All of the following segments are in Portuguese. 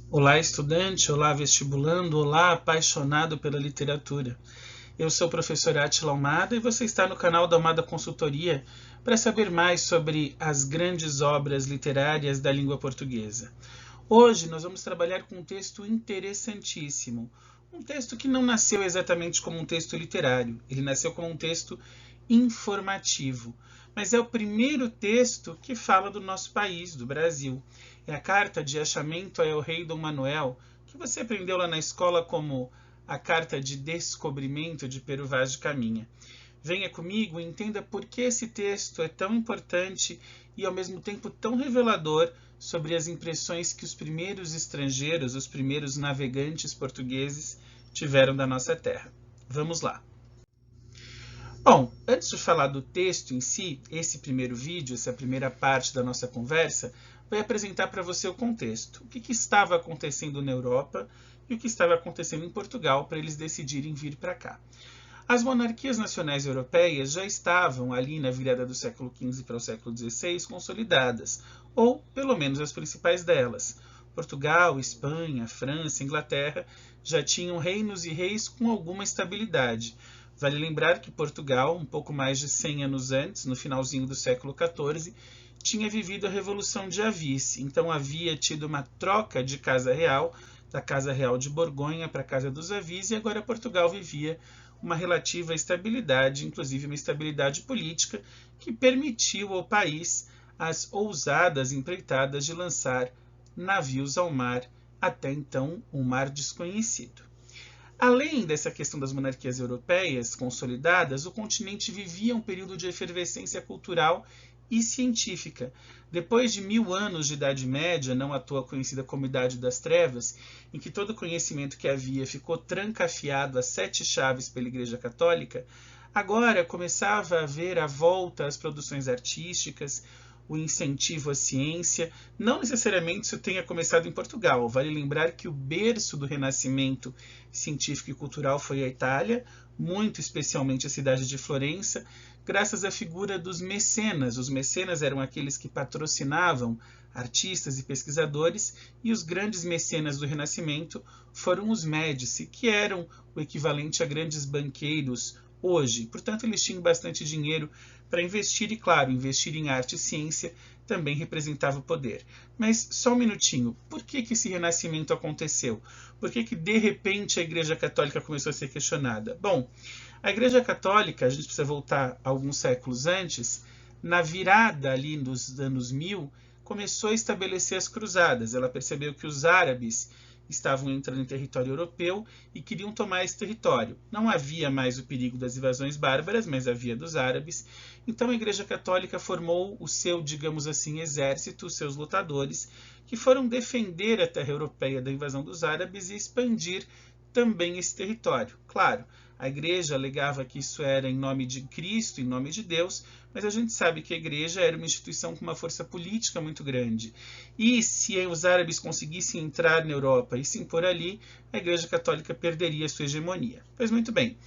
Olá, estudante, olá, vestibulando, olá, apaixonado pela literatura. Eu sou o professor Átila Almada e você está no canal da Almada Consultoria para saber mais sobre as grandes obras literárias da língua portuguesa. Hoje nós vamos trabalhar com um texto interessantíssimo. Um texto que não nasceu exatamente como um texto literário, ele nasceu como um texto informativo. Mas é o primeiro texto que fala do nosso país, do Brasil. É a carta de achamento ao rei Dom Manuel, que você aprendeu lá na escola como a carta de descobrimento de Pero Vaz de Caminha. Venha comigo e entenda por que esse texto é tão importante e ao mesmo tempo tão revelador sobre as impressões que os primeiros estrangeiros, os primeiros navegantes portugueses tiveram da nossa terra. Vamos lá. Bom, antes de falar do texto em si, esse primeiro vídeo, essa primeira parte da nossa conversa, vai apresentar para você o contexto. O que estava acontecendo na Europa e o que estava acontecendo em Portugal para eles decidirem vir para cá. As monarquias nacionais europeias já estavam ali na virada do século XV para o século XVI consolidadas, ou pelo menos as principais delas. Portugal, Espanha, França, Inglaterra já tinham reinos e reis com alguma estabilidade. Vale lembrar que Portugal, um pouco mais de 100 anos antes, no finalzinho do século XIV, tinha vivido a Revolução de Avis, então havia tido uma troca de casa real, da Casa Real de Borgonha para a Casa dos Avis, e agora Portugal vivia uma relativa estabilidade, inclusive uma estabilidade política, que permitiu ao país as ousadas empreitadas de lançar navios ao mar, até então um mar desconhecido. Além dessa questão das monarquias europeias consolidadas, o continente vivia um período de efervescência cultural e científica. Depois de 1000 anos de Idade Média, não à toa conhecida como Idade das Trevas, em que todo o conhecimento que havia ficou trancafiado a 7 chaves pela Igreja Católica, agora começava a haver a volta às produções artísticas, o incentivo à ciência. Não necessariamente isso tenha começado em Portugal. Vale lembrar que o berço do renascimento científico e cultural foi a Itália, muito especialmente a cidade de Florença, graças à figura dos mecenas. Os mecenas eram aqueles que patrocinavam artistas e pesquisadores, e os grandes mecenas do Renascimento foram os Médici, que eram o equivalente a grandes banqueiros hoje. Portanto, eles tinham bastante dinheiro para investir e, claro, investir em arte e ciência também representava o poder. Mas só um minutinho, por que esse renascimento aconteceu? Por que de repente a Igreja Católica começou a ser questionada? Bom, a Igreja Católica, a gente precisa voltar alguns séculos antes, na virada ali dos anos 1000, começou a estabelecer as cruzadas. Ela percebeu que os árabes estavam entrando em território europeu e queriam tomar esse território. Não havia mais o perigo das invasões bárbaras, mas havia dos árabes. Então a Igreja Católica formou o seu, digamos assim, exército, os seus lutadores, que foram defender a terra europeia da invasão dos árabes e expandir também esse território. Claro, a igreja alegava que isso era em nome de Cristo, em nome de Deus, mas a gente sabe que a igreja era uma instituição com uma força política muito grande. E se os árabes conseguissem entrar na Europa e se impor ali, a Igreja Católica perderia sua hegemonia. Pois muito bem,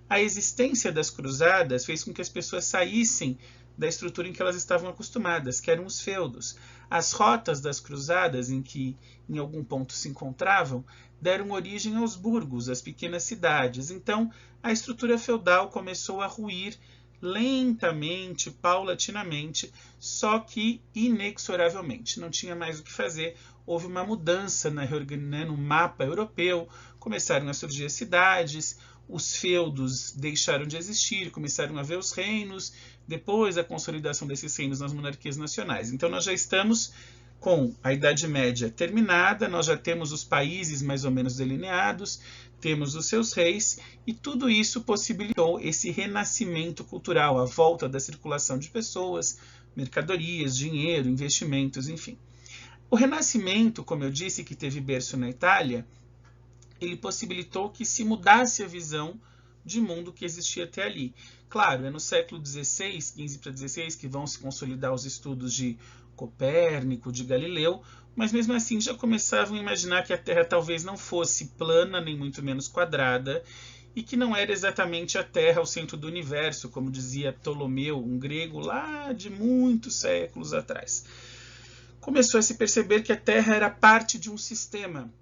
a existência das cruzadas fez com que as pessoas saíssem da estrutura em que elas estavam acostumadas, que eram os feudos. As rotas das cruzadas, em que em algum ponto se encontravam, deram origem aos burgos, às pequenas cidades. Então, a estrutura feudal começou a ruir lentamente, paulatinamente, só que inexoravelmente. Não tinha mais o que fazer. Houve uma mudança no mapa europeu, começaram a surgir as cidades, os feudos deixaram de existir, começaram a haver os reinos, depois a consolidação desses reinos nas monarquias nacionais. Então nós já estamos com a Idade Média terminada, nós já temos os países mais ou menos delineados, temos os seus reis, e tudo isso possibilitou esse renascimento cultural, a volta da circulação de pessoas, mercadorias, dinheiro, investimentos, enfim. O Renascimento, como eu disse, que teve berço na Itália, ele possibilitou que se mudasse a visão de mundo que existia até ali. Claro, é no século XVI, 15 para 16, que vão se consolidar os estudos de Copérnico, de Galileu, mas mesmo assim já começavam a imaginar que a Terra talvez não fosse plana, nem muito menos quadrada, e que não era exatamente a Terra o centro do universo, como dizia Ptolomeu, um grego lá de muitos séculos atrás. começou a se perceber que a Terra era parte de um sistema.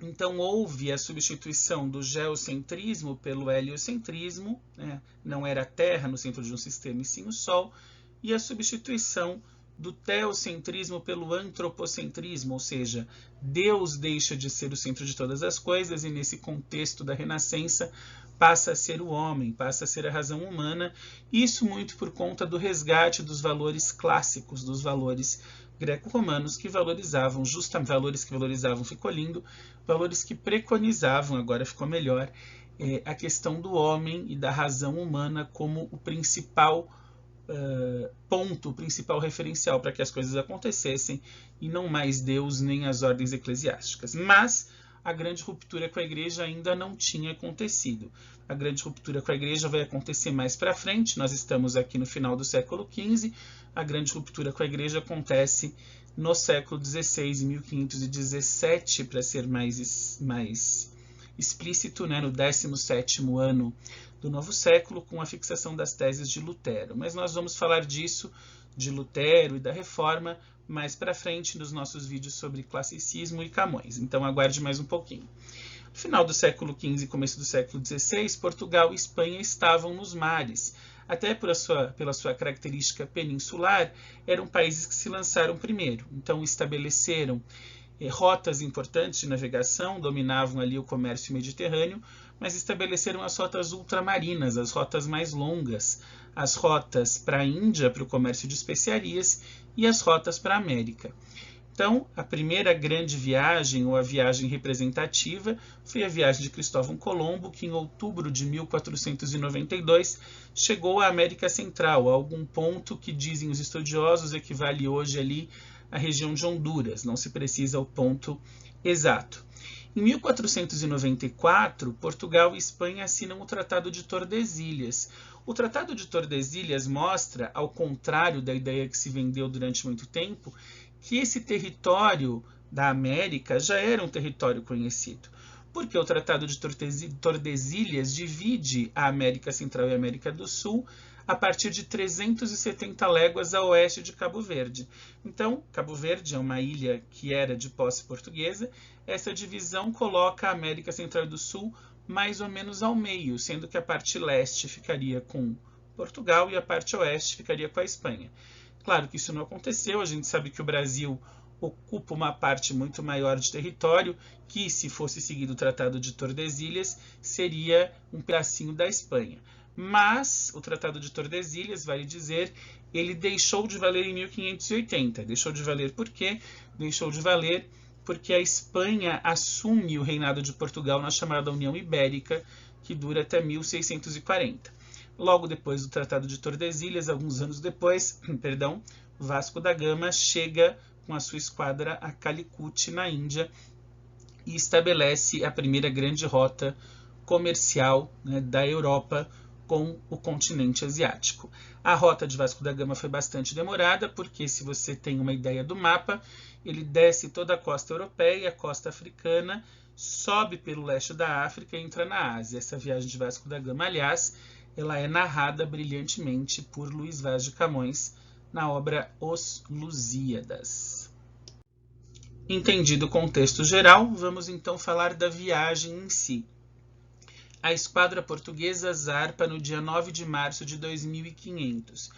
Então houve a substituição do geocentrismo pelo heliocentrismo, né? Não era a Terra no centro de um sistema, e sim o Sol, e a substituição do teocentrismo pelo antropocentrismo, ou seja, Deus deixa de ser o centro de todas as coisas e nesse contexto da Renascença passa a ser o homem, passa a ser a razão humana, isso muito por conta do resgate dos valores clássicos, dos valores greco-romanos que valorizavam, ficou lindo, valores que preconizavam, agora ficou melhor, a questão do homem e da razão humana como o principal ponto, o principal referencial para que as coisas acontecessem e não mais Deus nem as ordens eclesiásticas. Mas a grande ruptura com a igreja ainda não tinha acontecido. A grande ruptura com a igreja vai acontecer mais para frente, nós estamos aqui no final do século XV, a grande ruptura com a igreja acontece no século XVI, em 1517, para ser mais explícito, né, no 17º ano do novo século, com a fixação das teses de Lutero. Mas nós vamos falar disso, de Lutero e da Reforma, mais para frente nos nossos vídeos sobre classicismo e Camões. Então aguarde mais um pouquinho. No final do século XV e começo do século XVI, Portugal e Espanha estavam nos mares. Até pela sua característica peninsular, eram países que se lançaram primeiro. Então estabeleceram rotas importantes de navegação, dominavam ali o comércio mediterrâneo, mas estabeleceram as rotas ultramarinas, as rotas mais longas, as rotas para a Índia, para o comércio de especiarias, e as rotas para a América. Então, a primeira grande viagem, ou a viagem representativa, foi a viagem de Cristóvão Colombo, que em outubro de 1492 chegou à América Central, a algum ponto que, dizem os estudiosos, equivale hoje ali à região de Honduras, não se precisa o ponto exato. Em 1494, Portugal e Espanha assinam o Tratado de Tordesilhas. O Tratado de Tordesilhas mostra, ao contrário da ideia que se vendeu durante muito tempo, que esse território da América já era um território conhecido, porque o Tratado de Tordesilhas divide a América Central e a América do Sul a partir de 370 léguas a oeste de Cabo Verde. Então, Cabo Verde é uma ilha que era de posse portuguesa. Essa divisão coloca a América Central e do Sul mais ou menos ao meio, sendo que a parte leste ficaria com Portugal e a parte oeste ficaria com a Espanha. Claro que isso não aconteceu, a gente sabe que o Brasil ocupa uma parte muito maior de território, que se fosse seguido o Tratado de Tordesilhas, seria um pedacinho da Espanha. Mas o Tratado de Tordesilhas, vale dizer, ele deixou de valer em 1580. Deixou de valer por quê? Deixou de valer porque a Espanha assume o reinado de Portugal na chamada União Ibérica, que dura até 1640. Logo depois do Tratado de Tordesilhas, alguns anos depois, Vasco da Gama chega com a sua esquadra a Calicut, na Índia, e estabelece a primeira grande rota comercial, né, da Europa com o continente asiático. A rota de Vasco da Gama foi bastante demorada, porque se você tem uma ideia do mapa, ele desce toda a costa europeia, a costa africana, sobe pelo leste da África e entra na Ásia. Essa viagem de Vasco da Gama, aliás, ela é narrada brilhantemente por Luís Vaz de Camões na obra Os Lusíadas. Entendido o contexto geral, vamos então falar da viagem em si. A esquadra portuguesa zarpa no dia 9 de março de 2500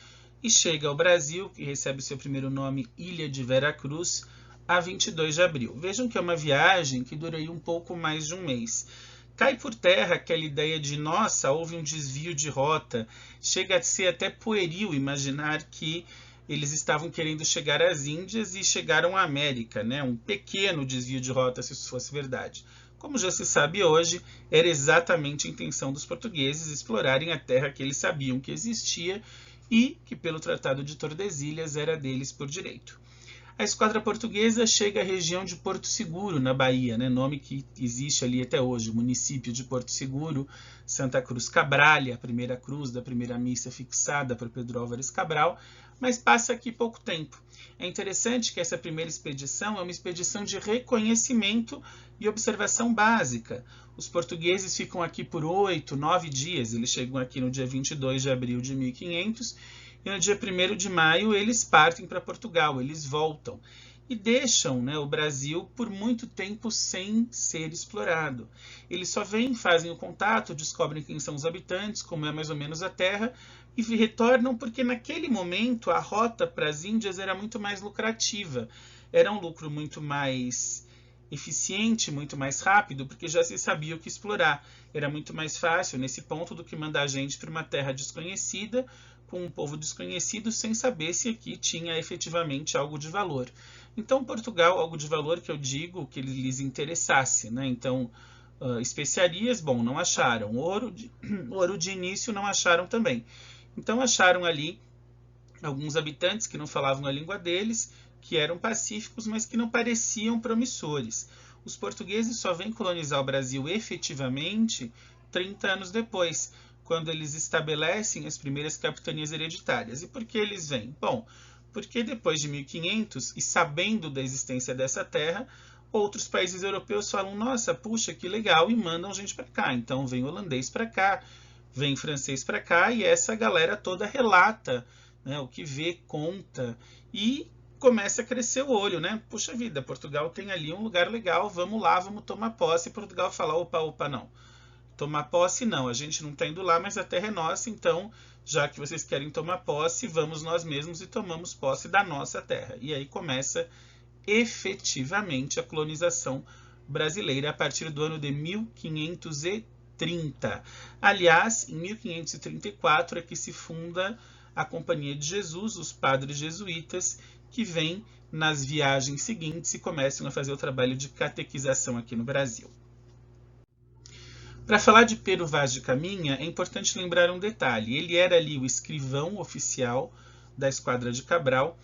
e chega ao Brasil, que recebe seu primeiro nome Ilha de Veracruz, a 22 de abril. Vejam que é uma viagem que dura um pouco mais de um mês. Cai por terra aquela ideia de, nossa, houve um desvio de rota. Chega a ser até pueril imaginar que eles estavam querendo chegar às Índias e chegaram à América, né? Um pequeno desvio de rota, se isso fosse verdade. Como já se sabe hoje, era exatamente a intenção dos portugueses explorarem a terra que eles sabiam que existia e que, pelo Tratado de Tordesilhas, era deles por direito. A esquadra portuguesa chega à região de Porto Seguro, na Bahia, né? Nome que existe ali até hoje, o município de Porto Seguro, Santa Cruz Cabralha, a primeira cruz da primeira missa fixada por Pedro Álvares Cabral, mas passa aqui pouco tempo. É interessante que essa primeira expedição é uma expedição de reconhecimento e observação básica. Os portugueses ficam aqui por 8, 9 dias, eles chegam aqui no dia 22 de abril de 1500, e no dia 1º de maio eles partem para Portugal, eles voltam. e deixam, né, o Brasil por muito tempo sem ser explorado. Eles só vêm, fazem o contato, descobrem quem são os habitantes, como é mais ou menos a terra, e retornam porque naquele momento a rota para as Índias era muito mais lucrativa, era um lucro muito mais eficiente, muito mais rápido, porque já se sabia o que explorar. Era muito mais fácil nesse ponto do que mandar gente para uma terra desconhecida, com um povo desconhecido, sem saber se aqui tinha efetivamente algo de valor. Então, Portugal, algo de valor que eu digo que lhes interessasse, né? Então, especiarias, bom, não acharam. Ouro de início não acharam também. Então, acharam ali alguns habitantes que não falavam a língua deles, que eram pacíficos, mas que não pareciam promissores. Os portugueses só vêm colonizar o Brasil efetivamente 30 anos depois, quando eles estabelecem as primeiras capitanias hereditárias. E por que eles vêm? Bom, porque depois de 1500, e sabendo da existência dessa terra, outros países europeus falam, nossa, puxa, que legal, e mandam gente para cá. Então vem holandês para cá, vem francês para cá, e essa galera toda relata, né, o que vê, conta, e começa a crescer o olho, né? Puxa vida, Portugal tem ali um lugar legal, vamos lá, vamos tomar posse. E Portugal fala, opa, não. Tomar posse não, a gente não está indo lá, mas a terra é nossa, então, já que vocês querem tomar posse, vamos nós mesmos e tomamos posse da nossa terra. E aí começa efetivamente a colonização brasileira a partir do ano de 1530. Aliás, em 1534 é que se funda a Companhia de Jesus, os padres jesuítas, que vêm nas viagens seguintes e começam a fazer o trabalho de catequização aqui no Brasil. Para falar de Pero Vaz de Caminha, é importante lembrar um detalhe. Ele era ali o escrivão oficial da Esquadra de Cabral,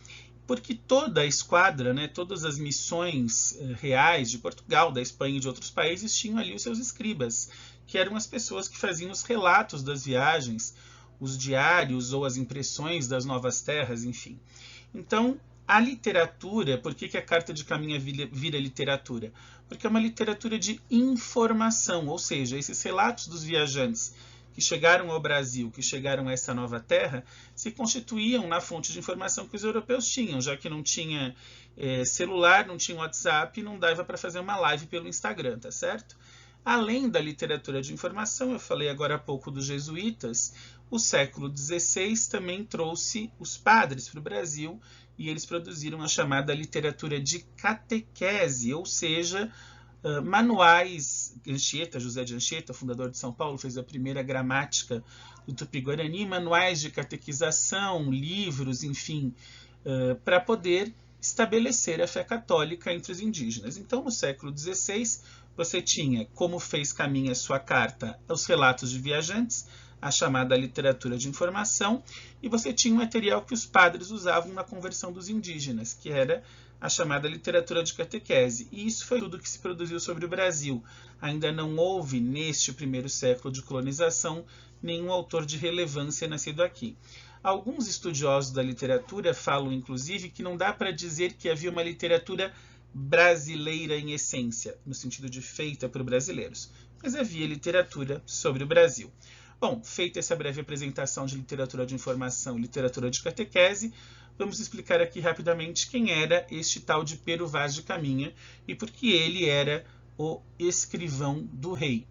porque toda a esquadra, né, todas as missões reais de Portugal, da Espanha e de outros países tinham ali os seus escribas, que eram as pessoas que faziam os relatos das viagens, os diários ou as impressões das novas terras, enfim. Então, a literatura, por que a Carta de Caminha vira literatura? Porque é uma literatura de informação, ou seja, esses relatos dos viajantes que chegaram ao Brasil, que chegaram a essa nova terra, se constituíam na fonte de informação que os europeus tinham, já que não tinha celular, não tinha WhatsApp, não dava para fazer uma live pelo Instagram, tá certo? Além da literatura de informação, eu falei agora há pouco dos jesuítas, o século XVI também trouxe os padres para o Brasil e eles produziram a chamada literatura de catequese, ou seja, manuais. Anchieta, José de Anchieta, fundador de São Paulo, fez a primeira gramática do Tupi-Guarani, manuais de catequização, livros, enfim, para poder estabelecer a fé católica entre os indígenas. Então, no século XVI, você tinha, como fez Caminha sua carta, os relatos de viajantes, a chamada literatura de informação, e você tinha um material que os padres usavam na conversão dos indígenas, que era a chamada literatura de catequese. E isso foi tudo que se produziu sobre o Brasil. Ainda não houve, neste primeiro século de colonização, nenhum autor de relevância nascido aqui. Alguns estudiosos da literatura falam, inclusive, que não dá para dizer que havia uma literatura brasileira em essência, no sentido de feita por brasileiros, mas havia literatura sobre o Brasil. Bom, feita essa breve apresentação de literatura de informação e literatura de catequese, vamos explicar aqui rapidamente quem era este tal de Pero Vaz de Caminha e por que ele era o escrivão do rei.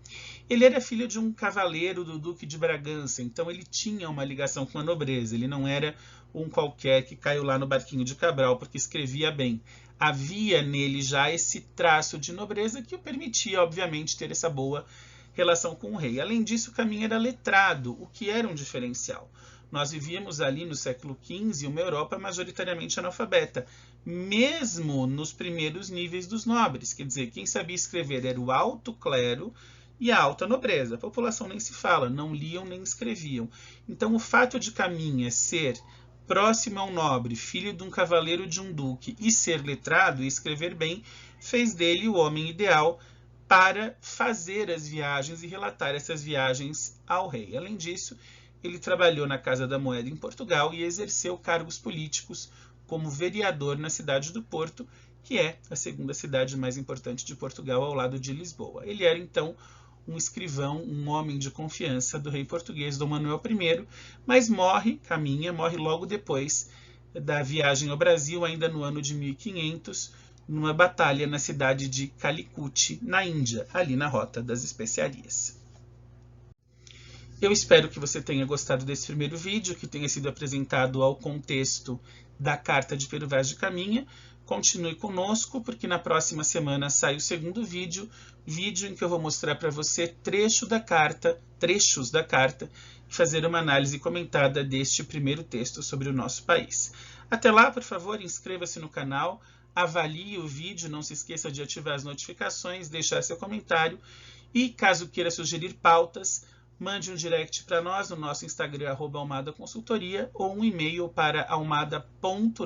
Ele era filho de um cavaleiro do Duque de Bragança, então ele tinha uma ligação com a nobreza, ele não era um qualquer que caiu lá no barquinho de Cabral porque escrevia bem. Havia nele já esse traço de nobreza que o permitia, obviamente, ter essa boa relação com o rei. Além disso, Caminha era letrado, o que era um diferencial. Nós vivíamos ali no século XV uma Europa majoritariamente analfabeta, mesmo nos primeiros níveis dos nobres. Quer dizer, quem sabia escrever era o alto clero e a alta nobreza. A população nem se fala, não liam nem escreviam. Então, o fato de Caminha ser próximo a um nobre, filho de um cavaleiro de um duque, e ser letrado e escrever bem, fez dele o homem ideal para fazer as viagens e relatar essas viagens ao rei. Além disso, ele trabalhou na Casa da Moeda em Portugal e exerceu cargos políticos como vereador na cidade do Porto, que é a segunda cidade mais importante de Portugal, ao lado de Lisboa. Ele era, então, um escrivão, um homem de confiança do rei português Dom Manuel I, mas Caminha morre logo depois da viagem ao Brasil, ainda no ano de 1500, numa batalha na cidade de Calicut, na Índia, ali na Rota das Especiarias. Eu espero que você tenha gostado desse primeiro vídeo, que tenha sido apresentado ao contexto da Carta de Pero Vaz de Caminha. Continue conosco, porque na próxima semana sai o segundo vídeo em que eu vou mostrar para você trechos da carta, e fazer uma análise comentada deste primeiro texto sobre o nosso país. Até lá, por favor, inscreva-se no canal, avalie o vídeo, não se esqueça de ativar as notificações, deixar seu comentário e, caso queira sugerir pautas, mande um direct para nós no nosso Instagram, @almadaconsultoria, ou um e-mail para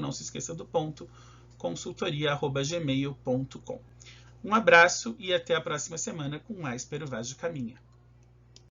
não se esqueça do ponto, consultoria@gmail.com. Um abraço e até a próxima semana com mais Pero Vaz de Caminha.